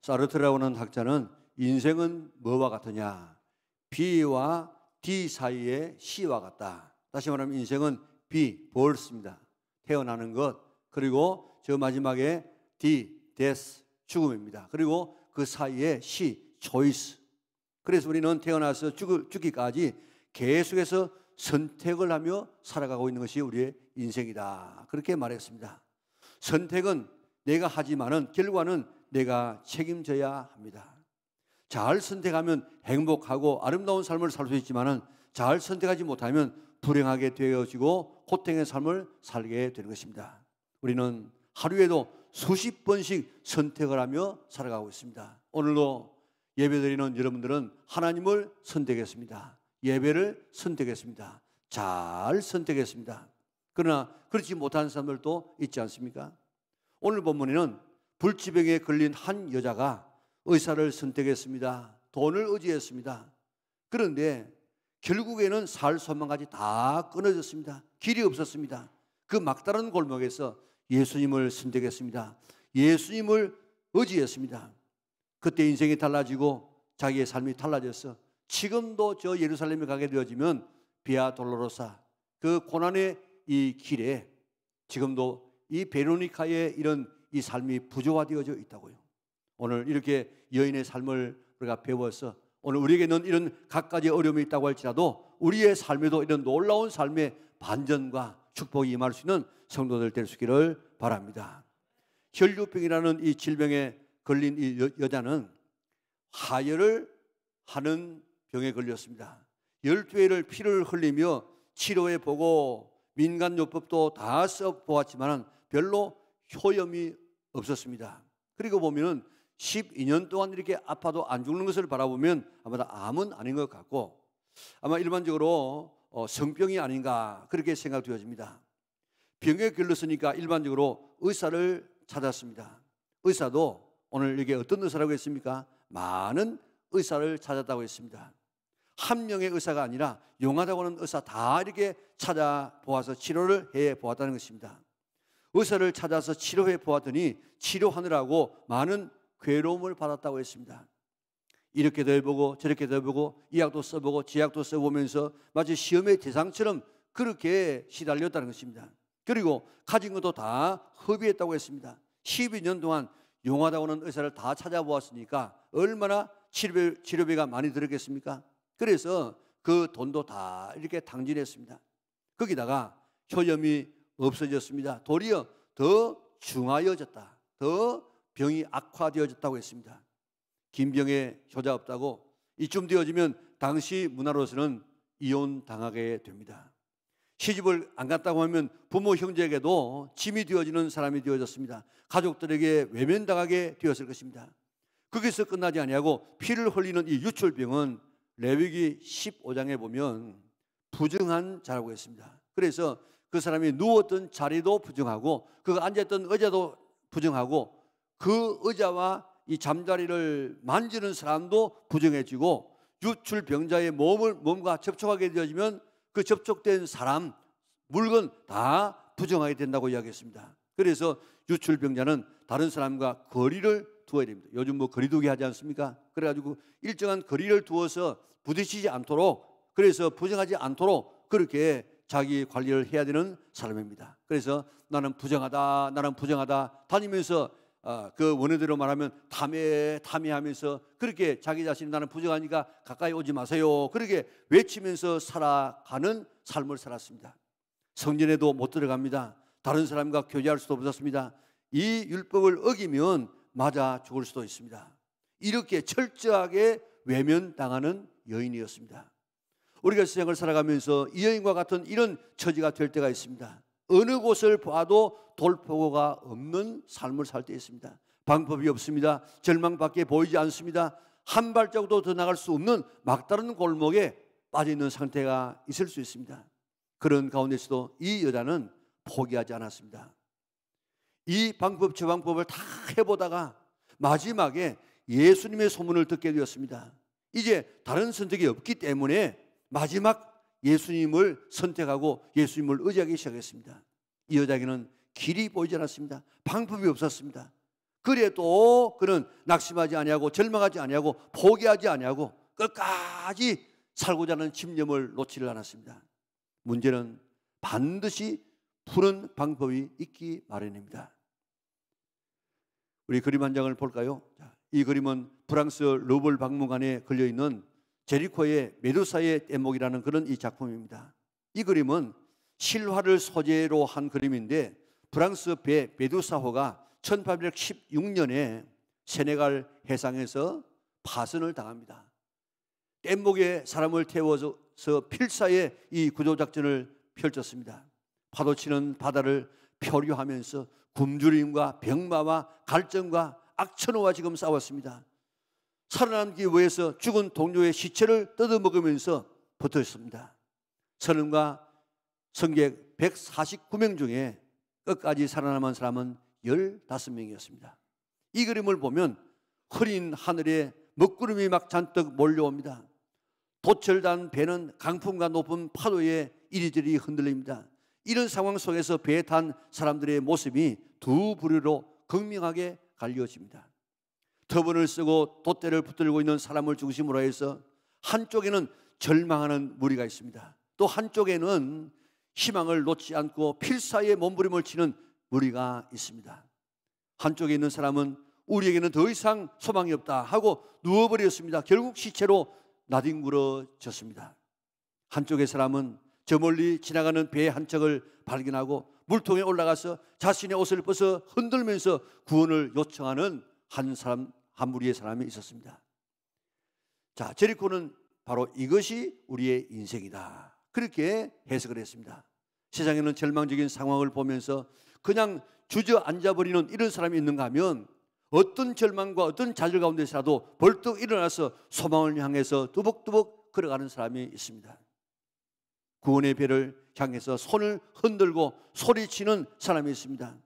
사르트라고 하는 학자는 인생은 뭐와 같으냐? B와 D 사이의 C와 같다. 다시 말하면 인생은 B, birth입니다. 태어나는 것. 그리고 저 마지막에 D, death, 죽음입니다. 그리고 그 사이에 C, choice. 그래서 우리는 태어나서 죽기까지 계속해서 선택을 하며 살아가고 있는 것이 우리의 인생이다. 그렇게 말했습니다. 선택은 내가 하지만은 결과는 내가 책임져야 합니다. 잘 선택하면 행복하고 아름다운 삶을 살 수 있지만은 잘 선택하지 못하면 불행하게 되어지고 고통의 삶을 살게 되는 것입니다. 우리는 하루에도 수십 번씩 선택을 하며 살아가고 있습니다. 오늘도 예배드리는 여러분들은 하나님을 선택했습니다. 예배를 선택했습니다. 잘 선택했습니다. 그러나 그렇지 못한 사람들도 있지 않습니까? 오늘 본문에는 불치병에 걸린 한 여자가 의사를 선택했습니다. 돈을 의지했습니다. 그런데 결국에는 살 소망까지 다 끊어졌습니다. 길이 없었습니다. 그 막다른 골목에서 예수님을 선택했습니다. 예수님을 의지했습니다. 그때 인생이 달라지고 자기의 삶이 달라져서 지금도 저 예루살렘에 가게 되어지면 비아 돌로로사, 그 고난의 이 길에 지금도 이 베로니카의 이런 이 삶이 부조화되어져 있다고요. 오늘 이렇게 여인의 삶을 우리가 배워서 오늘 우리에게는 이런 갖가지 어려움이 있다고 할지라도 우리의 삶에도 이런 놀라운 삶의 반전과 축복이 임할 수 있는 성도들 될 수 있기를 바랍니다. 혈류병이라는 이 질병에 걸린 이 여자는 하혈을 하는 병에 걸렸습니다. 12회를 피를 흘리며 치료해 보고 민간요법도 다 써보았지만 별로 효험이 없었습니다. 그리고 보면은 12년 동안 이렇게 아파도 안 죽는 것을 바라보면 아마 암은 아닌 것 같고 아마 일반적으로 성병이 아닌가 그렇게 생각되어집니다. 병에 걸렸으니까 일반적으로 의사를 찾았습니다. 의사도 오늘 이게 어떤 의사라고 했습니까? 많은 의사를 찾았다고 했습니다. 한 명의 의사가 아니라 용하다고 하는 의사 다 이렇게 찾아보아서 치료를 해보았다는 것입니다. 의사를 찾아서 치료해 보았더니 치료하느라고 많은 괴로움을 받았다고 했습니다. 이렇게도 해보고 저렇게도 해보고 이 약도 써보고 저 약도 써보면서 마치 시험의 대상처럼 그렇게 시달렸다는 것입니다. 그리고 가진 것도 다 허비했다고 했습니다. 12년 동안 용하다고 하는 의사를 다 찾아보았으니까 얼마나 치료비가 많이 들었겠습니까? 그래서 그 돈도 다 이렇게 탕진했습니다. 거기다가 효염이 없어졌습니다. 도리어 더 중하여졌다. 더 병이 악화되어졌다고 했습니다. 김병에 효자 없다고 이쯤 되어지면 당시 문화로서는 이혼당하게 됩니다. 시집을 안 갔다고 하면 부모 형제에게도 짐이 되어지는 사람이 되어졌습니다. 가족들에게 외면당하게 되었을 것입니다. 거기서 끝나지 아니하고 피를 흘리는 이 유출병은 레위기 15장에 보면 부정한 자라고 했습니다. 그래서 그 사람이 누웠던 자리도 부정하고 그가 앉았던 의자도 부정하고 그 의자와 이 잠자리를 만지는 사람도 부정해지고 유출병자의 몸과 접촉하게 되어지면 그 접촉된 사람, 물건 다 부정하게 된다고 이야기했습니다. 그래서 유출병자는 다른 사람과 거리를 두어야 됩니다. 요즘 뭐 거리두기 하지 않습니까? 그래가지고 일정한 거리를 두어서 부딪히지 않도록 그래서 부정하지 않도록 그렇게 자기 관리를 해야 되는 사람입니다. 그래서 나는 부정하다 다니면서 그 원어대로 말하면 탐해 하면서 그렇게 자기 자신이 나는 부정하니까 가까이 오지 마세요 그렇게 외치면서 살아가는 삶을 살았습니다. 성전에도 못 들어갑니다. 다른 사람과 교제할 수도 없었습니다. 이 율법을 어기면 맞아 죽을 수도 있습니다. 이렇게 철저하게 외면당하는 여인이었습니다. 우리가 세상을 살아가면서 이 여인과 같은 이런 처지가 될 때가 있습니다. 어느 곳을 봐도 돌포구가 없는 삶을 살 때 있습니다. 방법이 없습니다. 절망밖에 보이지 않습니다. 한 발자국도 더 나갈 수 없는 막다른 골목에 빠져 있는 상태가 있을 수 있습니다. 그런 가운데서도 이 여자는 포기하지 않았습니다. 이 방법 저 방법을 다 해보다가 마지막에 예수님의 소문을 듣게 되었습니다. 이제 다른 선택이 없기 때문에 마지막 예수님을 선택하고 예수님을 의지하기 시작했습니다. 이 여자에게는 길이 보이지 않았습니다. 방법이 없었습니다. 그래도 그는 낙심하지 아니하고 절망하지 아니하고 포기하지 아니하고 끝까지 살고자 하는 집념을 놓지를 않았습니다. 문제는 반드시 푸는 방법이 있기 마련입니다. 우리 그림 한 장을 볼까요? 이 그림은 프랑스 루블 박물관에 걸려있는 제리코의 메두사의 뗏목이라는 그런 이 작품입니다. 이 그림은 실화를 소재로 한 그림인데 프랑스 배 메두사호가 1816년에 세네갈 해상에서 파손을 당합니다. 뗏목에 사람을 태워서 필사의 이 구조작전을 펼쳤습니다. 파도치는 바다를 표류하면서 굶주림과 병마와 갈증과 악천후와 지금 싸웠습니다. 살아남기 위해서 죽은 동료의 시체를 뜯어먹으면서 버텼습니다. 선원과 승객 149명 중에 끝까지 살아남은 사람은 15명이었습니다. 이 그림을 보면 흐린 하늘에 먹구름이 막 잔뜩 몰려옵니다. 도철단 배는 강풍과 높은 파도에 이리저리 흔들립니다. 이런 상황 속에서 배에 탄 사람들의 모습이 두 부류로 극명하게 갈려집니다. 터번을 쓰고 돛대를 붙들고 있는 사람을 중심으로 해서 한쪽에는 절망하는 무리가 있습니다. 또 한쪽에는 희망을 놓지 않고 필사의 몸부림을 치는 무리가 있습니다. 한쪽에 있는 사람은 우리에게는 더 이상 소망이 없다 하고 누워버렸습니다. 결국 시체로 나뒹굴어졌습니다. 한쪽의 사람은 저 멀리 지나가는 배의 한 척을 발견하고 물통에 올라가서 자신의 옷을 벗어 흔들면서 구원을 요청하는 한 무리의 사람이 있었습니다. 자, 제리코는 바로 이것이 우리의 인생이다, 그렇게 해석을 했습니다. 세상에는 절망적인 상황을 보면서 그냥 주저앉아버리는 이런 사람이 있는가 하면 어떤 절망과 어떤 좌절 가운데서라도 벌떡 일어나서 소망을 향해서 두벅두벅 걸어가는 사람이 있습니다. 구원의 배를 향해서 손을 흔들고 소리치는 사람이 있습니다.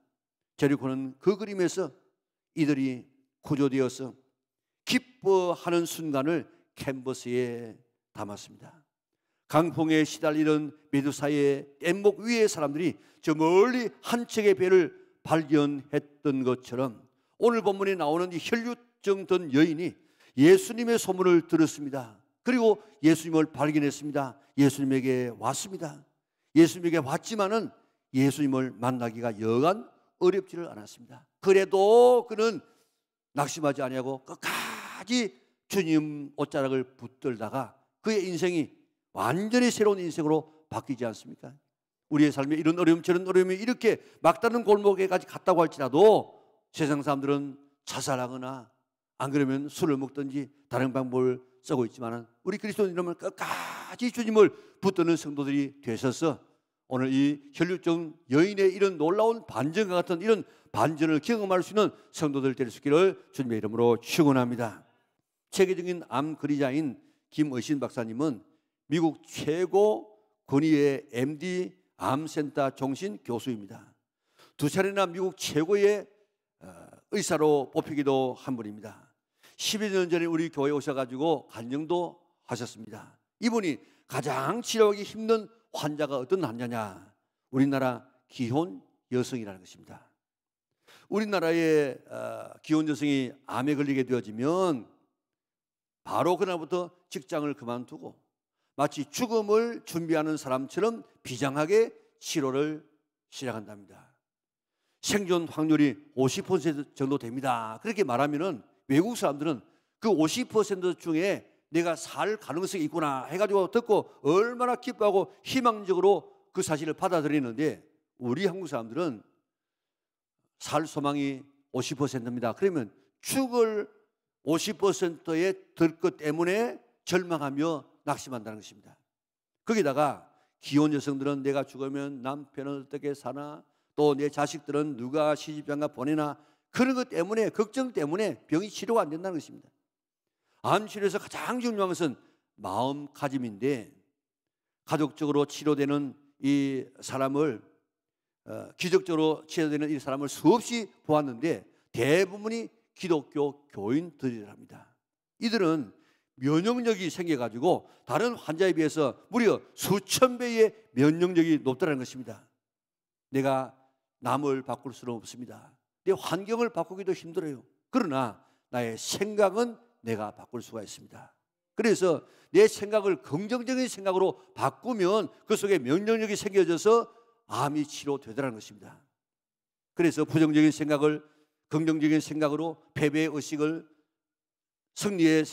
제리코는 그 그림에서 이들이 구조되어서 기뻐하는 순간을 캔버스에 담았습니다. 강풍에 시달리는 메두사의 뗏목 위의 사람들이 저 멀리 한 척의 배를 발견했던 것처럼 오늘 본문에 나오는 이 혈류증 든 여인이 예수님의 소문을 들었습니다. 그리고 예수님을 발견했습니다. 예수님에게 왔습니다. 예수님에게 왔지만은 예수님을 만나기가 여간 어렵지를 않았습니다. 그래도 그는 낙심하지 아니하고 끝까지 주님 옷자락을 붙들다가 그의 인생이 완전히 새로운 인생으로 바뀌지 않습니까? 우리의 삶에 이런 어려움 저런 어려움이 이렇게 막다른 골목에까지 갔다고 할지라도 세상 사람들은 자살하거나 안 그러면 술을 먹든지 다른 방법을 쓰고 있지만 우리 그리스도인들은 끝까지 주님을 붙드는 성도들이 되셔서 오늘 이 혈류증 여인의 이런 놀라운 반전과 같은 이런 반전을 경험할 수 있는 성도들 될 수 있기를 주님의 이름으로 축원합니다. 세계적인 암 그리자인 김의신 박사님은 미국 최고 권위의 MD 암센터 종신 교수입니다. 두 차례나 미국 최고의 의사로 뽑히기도 한 분입니다. 12년 전에 우리 교회에 오셔가지고 간증도 하셨습니다. 이분이 가장 치료하기 힘든 환자가 어떤 환자냐? 우리나라 기혼 여성이라는 것입니다. 우리나라의 기혼 여성이 암에 걸리게 되어지면 바로 그날부터 직장을 그만두고 마치 죽음을 준비하는 사람처럼 비장하게 치료를 시작한답니다. 생존 확률이 50% 정도 됩니다. 그렇게 말하면은 외국 사람들은 그 50% 중에 내가 살 가능성이 있구나 해가지고 듣고 얼마나 기뻐하고 희망적으로 그 사실을 받아들이는데 우리 한국 사람들은 살 소망이 50%입니다. 그러면 죽을 50%에 들 것 때문에 절망하며 낙심한다는 것입니다. 거기다가 기혼 여성들은 내가 죽으면 남편은 어떻게 사나, 또 내 자식들은 누가 시집장가 보내나, 그런 것 때문에 걱정 때문에 병이 치료가 안 된다는 것입니다. 암 치료에서 가장 중요한 것은 마음가짐인데 가족적으로 치료되는 이 사람을 기적적으로 치료되는 이 사람을 수없이 보았는데 대부분이 기독교 교인들이랍니다. 이들은 면역력이 생겨가지고 다른 환자에 비해서 무려 수천 배의 면역력이 높다는 것입니다. 내가 남을 바꿀 수는 없습니다. 내 환경을 바꾸기도 힘들어요. 그러나 나의 생각은 내가 바꿀 수가 있습니다. 그래서 내 생각을 긍정적인 생각으로 바꾸면 그 속에 면역력이 생겨져서 암이 치료되더라는 것입니다. 그래서 부정적인 생각을 긍정적인 생각으로, 패배의 의식을 승리의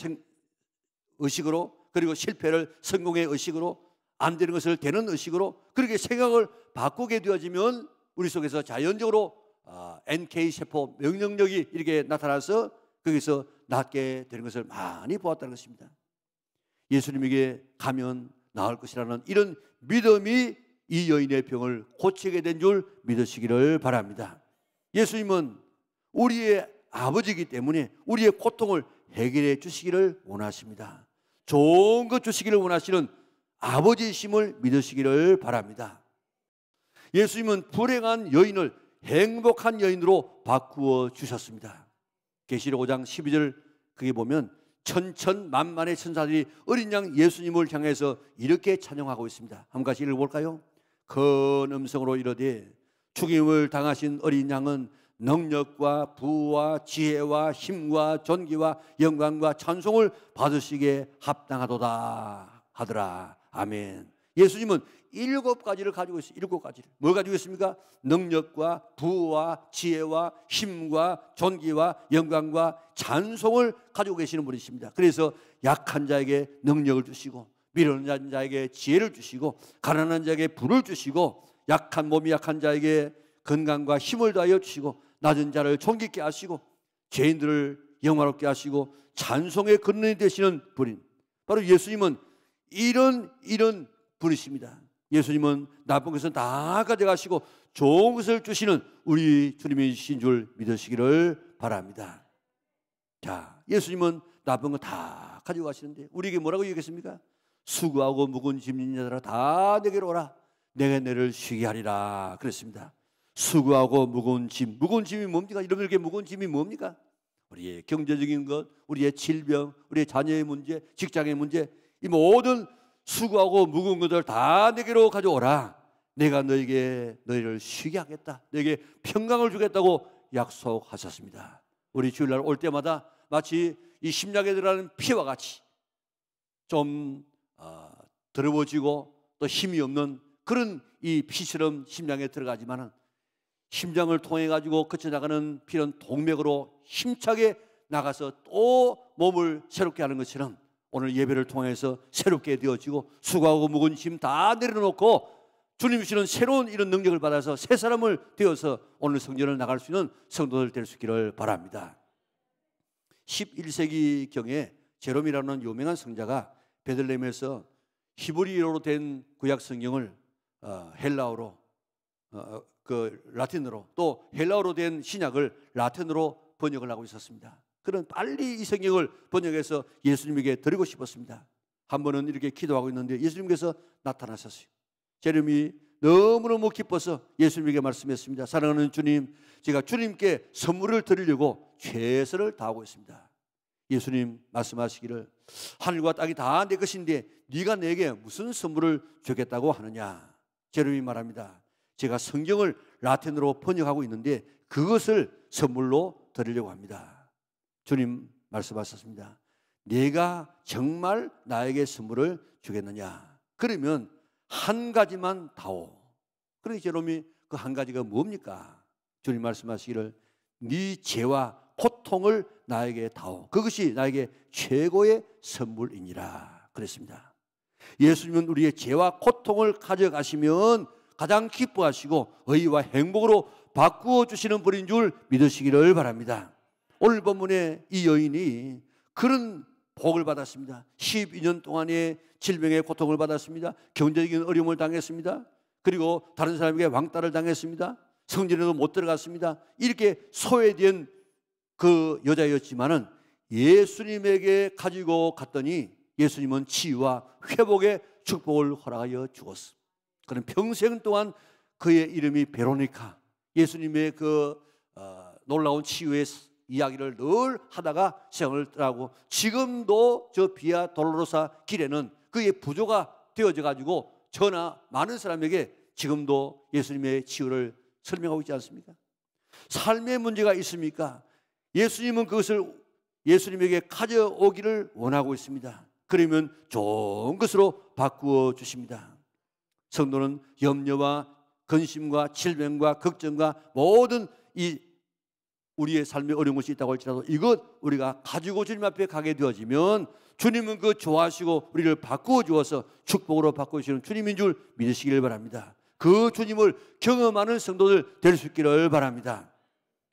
의식으로, 그리고 실패를 성공의 의식으로, 안 되는 것을 되는 의식으로 그렇게 생각을 바꾸게 되어지면 우리 속에서 자연적으로 NK세포 면역력이 이렇게 나타나서 거기서 낫게 되는 것을 많이 보았다는 것입니다. 예수님에게 가면 나을 것이라는 이런 믿음이 이 여인의 병을 고치게 된 줄 믿으시기를 바랍니다. 예수님은 우리의 아버지이기 때문에 우리의 고통을 해결해 주시기를 원하십니다. 좋은 것 주시기를 원하시는 아버지이심을 믿으시기를 바랍니다. 예수님은 불행한 여인을 행복한 여인으로 바꾸어 주셨습니다. 계시록 5장 12절 거기 보면 천천만만의 천사들이 어린 양 예수님을 향해서 이렇게 찬양하고 있습니다. 한 가지 읽어볼까요? 큰 음성으로 이르되 죽임을 당하신 어린 양은 능력과 부와 지혜와 힘과 존귀와 영광과 찬송을 받으시기에 합당하도다 하더라. 아멘. 예수님은 7가지를 가지고 있어요. 7가지를. 뭘 가지고 있습니까? 능력과 부와 지혜와 힘과 존귀와 영광과 찬송을 가지고 계시는 분이십니다. 그래서 약한 자에게 능력을 주시고, 미련한 자에게 지혜를 주시고, 가난한 자에게 부를 주시고, 약한 몸이 약한 자에게 건강과 힘을 더하여 주시고, 낮은 자를 존귀케 하시고, 죄인들을 영화롭게 하시고, 찬송의 근원이 되시는 분인 바로 예수님은 이런 분이십니다. 예수님은 나쁜 것은 다 가져가시고 좋은 것을 주시는 우리 주님이신 줄 믿으시기를 바랍니다. 자, 예수님은 나쁜 거 다 가지고 가시는데 우리에게 뭐라고 얘기했습니까? 수고하고 무거운 짐 있는 자들아 다 내게로 오라. 내가 너를 쉬게 하리라 그랬습니다. 수고하고 무거운 짐이 뭡니까? 여러분에게 무거운 짐이 뭡니까? 우리의 경제적인 것, 우리의 질병, 우리의 자녀의 문제, 직장의 문제, 이 모든 수고하고 무거운 것들 다 내게로 가져오라. 내가 너희를 쉬게 하겠다. 너에게 평강을 주겠다고 약속하셨습니다. 우리 주일날 올 때마다 마치 이 심장에 들어가는 피와 같이 좀 더러워지고 또 힘이 없는 그런 이 피처럼 심장에 들어가지만은 심장을 통해 가지고 거쳐나가는 피는 동맥으로 힘차게 나가서 또 몸을 새롭게 하는 것처럼 오늘 예배를 통해서 새롭게 되어지고 수고하고 무거운 짐 다 내려놓고 주님 주시는 새로운 이런 능력을 받아서 새 사람을 되어서 오늘 성전을 나갈 수 있는 성도들 될 수 있기를 바랍니다. 11세기경에 제롬이라는 유명한 성자가 베들레헴에서 히브리어로 된 구약 성경을 헬라어로 라틴어로 또 헬라어로 된 신약을 라틴어로 번역을 하고 있었습니다. 그는 빨리 이 성경을 번역해서 예수님에게 드리고 싶었습니다. 한 번은 이렇게 기도하고 있는데 예수님께서 나타나셨어요. 제롬이 너무너무 기뻐서 예수님에게 말씀했습니다. 사랑하는 주님, 제가 주님께 선물을 드리려고 최선을 다하고 있습니다. 예수님 말씀하시기를 하늘과 땅이 다 내 것인데 네가 내게 무슨 선물을 주겠다고 하느냐. 제롬이 말합니다. 제가 성경을 라틴어로 번역하고 있는데 그것을 선물로 드리려고 합니다. 주님 말씀하셨습니다. 네가 정말 나에게 선물을 주겠느냐? 그러면 한 가지만 다오. 그러니 제롬이 그 한 가지가 뭡니까? 주님 말씀하시기를 네 죄와 고통을 나에게 다오. 그것이 나에게 최고의 선물이니라 그랬습니다. 예수님은 우리의 죄와 고통을 가져가시면 가장 기뻐하시고 의와 행복으로 바꾸어 주시는 분인 줄 믿으시기를 바랍니다. 오늘 본문에 이 여인이 그런 복을 받았습니다. 12년 동안의 질병의 고통을 받았습니다. 경제적인 어려움을 당했습니다. 그리고 다른 사람에게 왕따를 당했습니다. 성전에도 못 들어갔습니다. 이렇게 소외된 그 여자였지만은 예수님에게 가지고 갔더니 예수님은 치유와 회복의 축복을 허락하여 주었어. 그는 평생 동안 그의 이름이 베로니카, 예수님의 그 놀라운 치유의 이야기를 늘 하다가 세상을 떠나고 지금도 저 비아 돌로로사 길에는 그의 부조가 되어져 가지고 저나 많은 사람에게 지금도 예수님의 치유를 설명하고 있지 않습니까? 삶의 문제가 있습니까? 예수님은 그것을 예수님에게 가져오기를 원하고 있습니다. 그러면 좋은 것으로 바꾸어 주십니다. 성도는 염려와 근심과 질병과 걱정과 모든 이 우리의 삶에 어려운 것이 있다고 할지라도 이것 우리가 가지고 주님 앞에 가게 되어지면 주님은 그 좋아하시고 우리를 바꾸어 주어서 축복으로 바꾸어 주시는 주님인 줄 믿으시기를 바랍니다. 그 주님을 경험하는 성도들 될 수 있기를 바랍니다.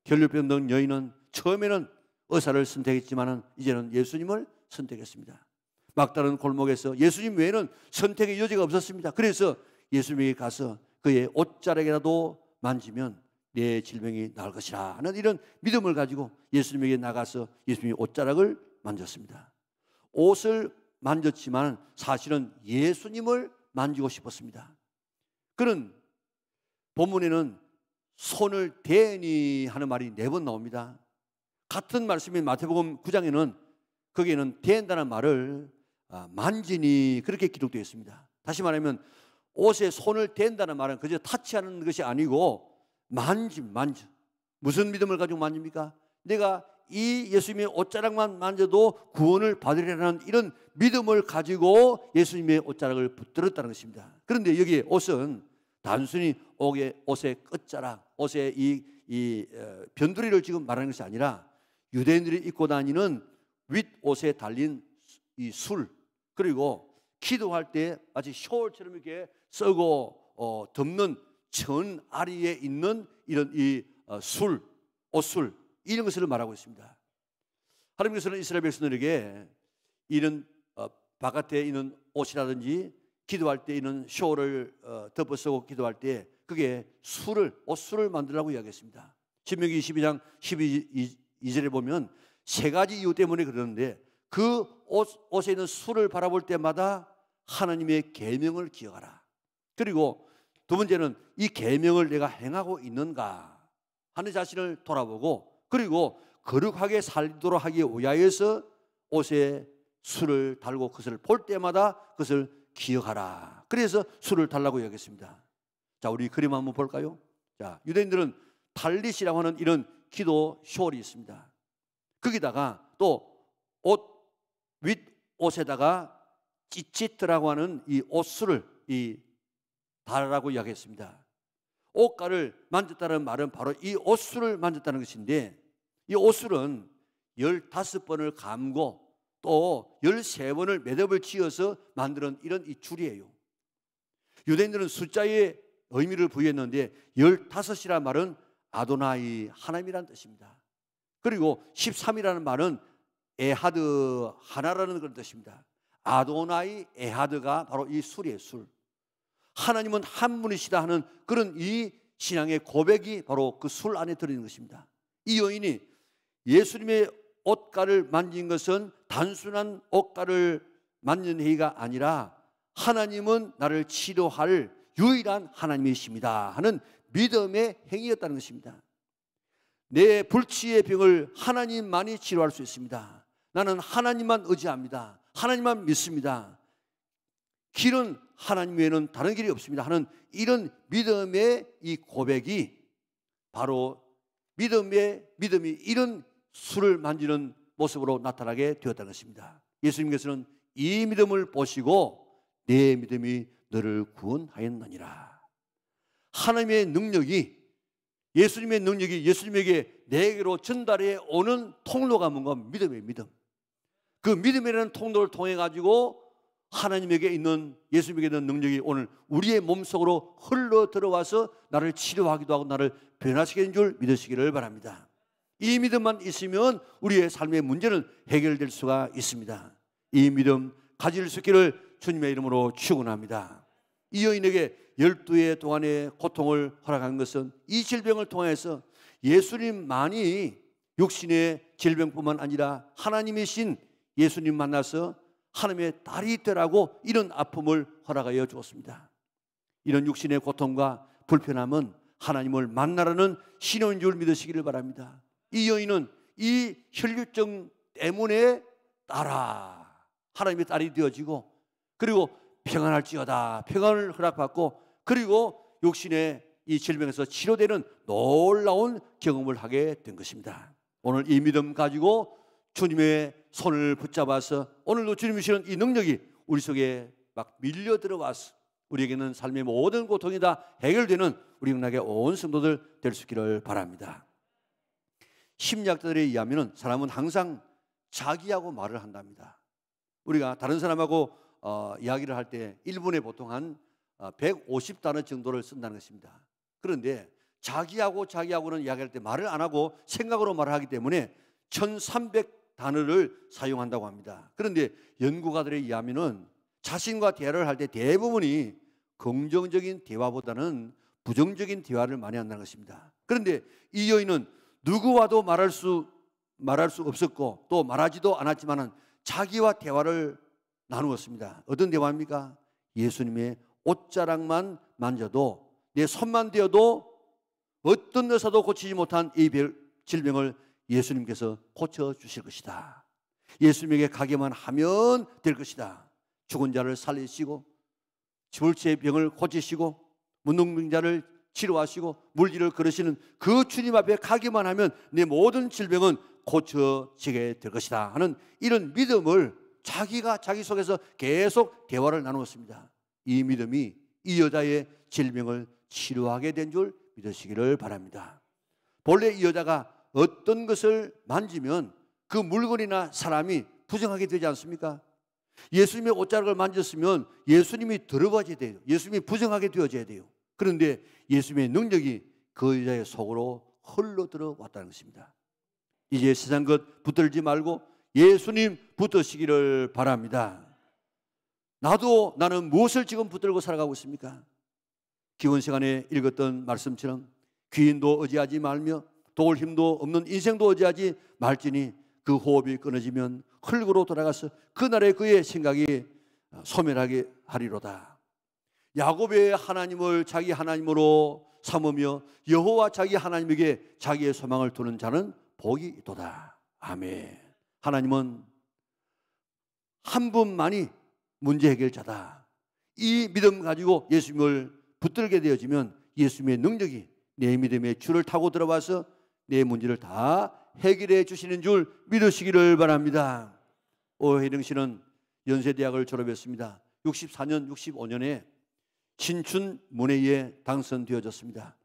혈류병 여인은 처음에는 의사를 선택했지만 이제는 예수님을 선택했습니다. 막다른 골목에서 예수님 외에는 선택의 여지가 없었습니다. 그래서 예수님에게 가서 그의 옷자락이라도 만지면 내 질병이 나을 것이라 하는 이런 믿음을 가지고 예수님에게 나가서 예수님의 옷자락을 만졌습니다. 옷을 만졌지만 사실은 예수님을 만지고 싶었습니다. 그런 본문에는 손을 대니 하는 말이 4번 나옵니다. 같은 말씀인 마태복음 9장에는 거기에는 대한다는 말을 만지니 그렇게 기록되어 있습니다. 다시 말하면 옷에 손을 댄다는 말은 그저 타치하는 것이 아니고 만져. 무슨 믿음을 가지고 만집니까? 내가 이 예수님의 옷자락만 만져도 구원을 받으리라는 이런 믿음을 가지고 예수님의 옷자락을 붙들었다는 것입니다. 그런데 여기에 옷은 단순히 옷의 끝자락, 옷의 이 변두리를 지금 말하는 것이 아니라 유대인들이 입고 다니는 윗옷에 달린 이 술, 그리고 기도할 때 마치 셔월처럼 이렇게 쓰고 덮는 천 아리에 있는 이런 술, 옷술 이런 것을 말하고 있습니다. 하나님께서는 이스라엘 백성들에게 이런 바깥에 있는 옷이라든지 기도할 때 있는 셔월을 덮어 쓰고 기도할 때 그게 옷술을 만들라고 이야기했습니다. 신명기 22장 12절에 보면 3가지 이유 때문에 그러는데 그 옷에 있는 술을 바라볼 때마다 하나님의 계명을 기억하라. 그리고 두 번째는 이 계명을 내가 행하고 있는가 하는 자신을 돌아보고, 그리고 거룩하게 살도록 하기 위하여서 옷에 술을 달고 그것을 볼 때마다 그것을 기억하라. 그래서 술을 달라고 이야기했습니다. 자, 우리 그림 한번 볼까요? 자, 유대인들은 탈릿이라고 하는 이런 기도 숄이 있습니다. 거기다가 또 윗옷에다가 찌찌트라고 하는 이 옷술을 달라고 이야기했습니다. 옷가를 만졌다는 말은 바로 이 옷술을 만졌다는 것인데, 이 옷술은 15번을 감고 또 13번을 매듭을 지어서 만드는 이런 이 줄이에요. 유대인들은 숫자에 의미를 부여했는데 15이라는 말은 아도나이 하나님이라는 뜻입니다. 그리고 13이라는 말은 에하드 하나라는 그런 뜻입니다. 아도나이 에하드가 바로 이 술이에요. 술. 하나님은 한 분이시다 하는 그런 이 신앙의 고백이 바로 그 술 안에 들어있는 것입니다. 이 여인이 예수님의 옷가를 만진 것은 단순한 옷가를 만진 행위가 아니라 하나님은 나를 치료할 유일한 하나님이십니다 하는 믿음의 행위였다는 것입니다. 내 불치의 병을 하나님만이 치료할 수 있습니다. 나는 하나님만 의지합니다. 하나님만 믿습니다. 길은 하나님 외에는 다른 길이 없습니다 하는 이런 믿음의 이 고백이 바로 믿음이 이런 술을 만지는 모습으로 나타나게 되었다는 것입니다. 예수님께서는 이 믿음을 보시고 내 믿음이 너를 구원하였느니라. 하나님의 능력이, 예수님의 능력이 예수님에게 내게로 전달해 오는 통로가 뭔가 믿음이에요. 믿음. 그 믿음이라는 통로를 통해 가지고 하나님에게 있는, 예수님에게 있는 능력이 오늘 우리의 몸속으로 흘러 들어와서 나를 치료하기도 하고 나를 변화시키는 줄 믿으시기를 바랍니다. 이 믿음만 있으면 우리의 삶의 문제는 해결될 수가 있습니다. 이 믿음 가질 수 있기를 주님의 이름으로 축원합니다. 이 여인에게 12해 동안의 고통을 허락한 것은 이 질병을 통해서 예수님만이 육신의 질병뿐만 아니라 하나님이신 예수님 만나서 하나님의 딸이 되라고 이런 아픔을 허락하여 주었습니다. 이런 육신의 고통과 불편함은 하나님을 만나라는 신호인 줄 믿으시기를 바랍니다. 이 여인은 이 혈류증 때문에 하나님의 딸이 되어지고, 그리고 평안할지어다 평안을 허락받고, 그리고 육신의 이 질병에서 치료되는 놀라운 경험을 하게 된 것입니다. 오늘 이 믿음 가지고 주님의 손을 붙잡아서 오늘도 주님이 주시는 이 능력이 우리 속에 막 밀려 들어와서 우리에게는 삶의 모든 고통이 다 해결되는 우리 영락의 온 성도들 될 수 있기를 바랍니다. 심리학자들에 의하면 사람은 항상 자기하고 말을 한답니다. 우리가 다른 사람하고 이야기를 할 때 1분에 보통 한 150단어 정도를 쓴다는 것입니다. 그런데 자기하고는 이야기할 때 말을 안 하고 생각으로 말을 하기 때문에 1300단어를 사용한다고 합니다. 그런데 연구가들에 의하면 자신과 대화를 할 때 대부분이 긍정적인 대화보다는 부정적인 대화를 많이 한다는 것입니다. 그런데 이 여인은 누구와도 말할 수 없었고 또 말하지도 않았지만 자기와 대화를 나누었습니다. 어떤 대화입니까? 예수님의 옷자락만 만져도, 내 손만 대어도 어떤 의사도 고치지 못한 이 질병을 예수님께서 고쳐주실 것이다. 예수님에게 가기만 하면 될 것이다. 죽은 자를 살리시고 절체의 병을 고치시고 문둥병자를 치료하시고 물질을 걸으시는 그 주님 앞에 가기만 하면 내 모든 질병은 고쳐지게 될 것이다 하는 이런 믿음을 자기가 자기 속에서 계속 대화를 나누었습니다. 이 믿음이 이 여자의 질병을 치료하게 된 줄 믿으시기를 바랍니다. 본래 이 여자가 어떤 것을 만지면 그 물건이나 사람이 부정하게 되지 않습니까? 예수님의 옷자락을 만졌으면 예수님이 더러워져야 돼요. 예수님이 부정하게 되어져야 돼요. 그런데 예수님의 능력이 그 여자의 속으로 흘러 들어왔다는 것입니다. 이제 세상 것 붙들지 말고 예수님 붙드시기를 바랍니다. 나는 무엇을 지금 붙들고 살아가고 있습니까? 기원 시간에 읽었던 말씀처럼 귀인도 의지하지 말며 도울 힘도 없는 인생도 의지하지 말지니 그 호흡이 끊어지면 흙으로 돌아가서 그날에 그의 생각이 소멸하게 하리로다. 야곱의 하나님을 자기 하나님으로 삼으며 여호와 자기 하나님에게 자기의 소망을 두는 자는 복이 있도다. 아멘. 하나님은 한 분만이 문제 해결자다. 이 믿음 가지고 예수님을 붙들게 되어지면 예수님의 능력이 내 믿음의 줄을 타고 들어와서 내 문제를 다 해결해 주시는 줄 믿으시기를 바랍니다. 오혜령 씨는 연세대학을 졸업했습니다. 64년, 65년에 신춘문예에 당선되어졌습니다.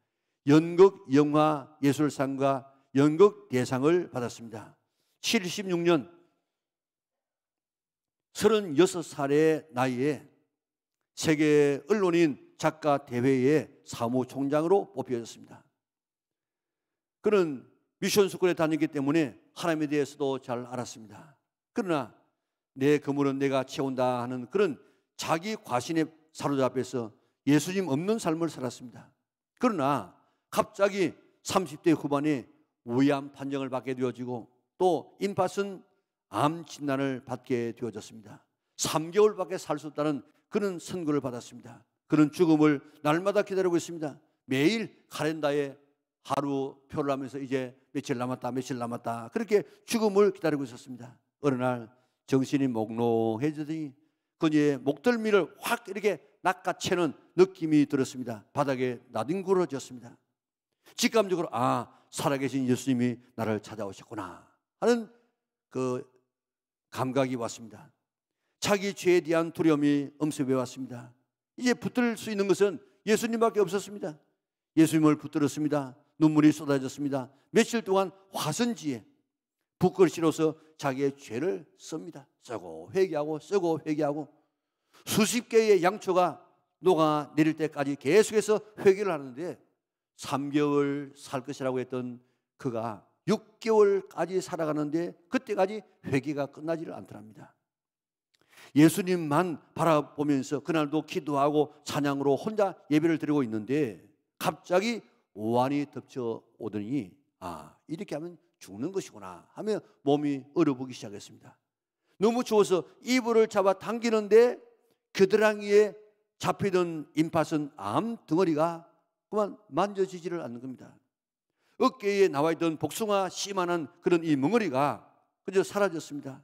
연극 영화예술상과 연극 대상을 받았습니다. 76년 36살의 나이에 세계 언론인 작가 대회의 사무총장으로 뽑혀졌습니다. 그는 미션 스쿨에 다녔기 때문에 하나님에 대해서도 잘 알았습니다. 그러나 내 그물은 내가 채운다 하는 그런 자기 과신에 사로잡혀서 예수님 없는 삶을 살았습니다. 그러나 갑자기 30대 후반에 위암 판정을 받게 되어지고 또 임파선 암 진단을 받게 되어졌습니다. 3개월밖에 살 수 없다는 그런 선고를 받았습니다. 그는 죽음을 날마다 기다리고 있습니다. 매일 카렌다에 하루 표를 하면서 이제 며칠 남았다 그렇게 죽음을 기다리고 있었습니다. 어느 날 정신이 몽롱해지더니 그의 목덜미를 확 이렇게 낚아채는 느낌이 들었습니다. 바닥에 나뒹굴어졌습니다. 직감적으로 살아계신 예수님이 나를 찾아오셨구나 하는 그 감각이 왔습니다. 자기 죄에 대한 두려움이 엄습해 왔습니다. 이제 붙들 수 있는 것은 예수님밖에 없었습니다. 예수님을 붙들었습니다. 눈물이 쏟아졌습니다. 며칠 동안 화선지에 붓글씨로서 자기의 죄를 씁니다. 쓰고 회개하고 쓰고 회개하고 수십 개의 양초가 녹아내릴 때까지 계속해서 회개를 하는데 3개월 살 것이라고 했던 그가 6개월까지 살아가는데 그때까지 회개가 끝나지를 않더랍니다. 예수님만 바라보면서 그날도 기도하고 찬양으로 혼자 예배를 드리고 있는데 갑자기 오한이 덮쳐오더니 이렇게 하면 죽는 것이구나 하며 몸이 얼어보기 시작했습니다. 너무 추워서 이불을 잡아 당기는데 겨드랑이에 잡히던 임파선 암 덩어리가 그만 만져지지를 않는 겁니다. 어깨에 나와있던 복숭아 씨만한 그런 이 멍어리가 그저 사라졌습니다.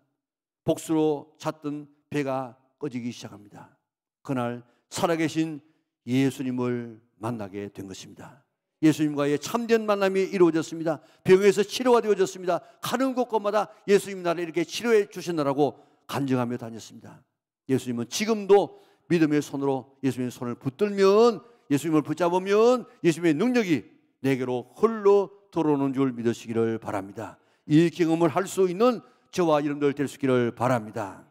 복수로 찼던 배가 꺼지기 시작합니다. 그날 살아계신 예수님을 만나게 된 것입니다. 예수님과의 참된 만남이 이루어졌습니다. 병에서 치료가 되어졌습니다. 가는 곳곳마다 예수님 나를 이렇게 치료해 주신다라고 간증하며 다녔습니다. 예수님은 지금도 믿음의 손으로 예수님의 손을 붙들면, 예수님을 붙잡으면 예수님의 능력이 내게로 흘러 들어오는 줄 믿으시기를 바랍니다. 이 경험을 할 수 있는 저와 여러분들 될 수 있기를 바랍니다.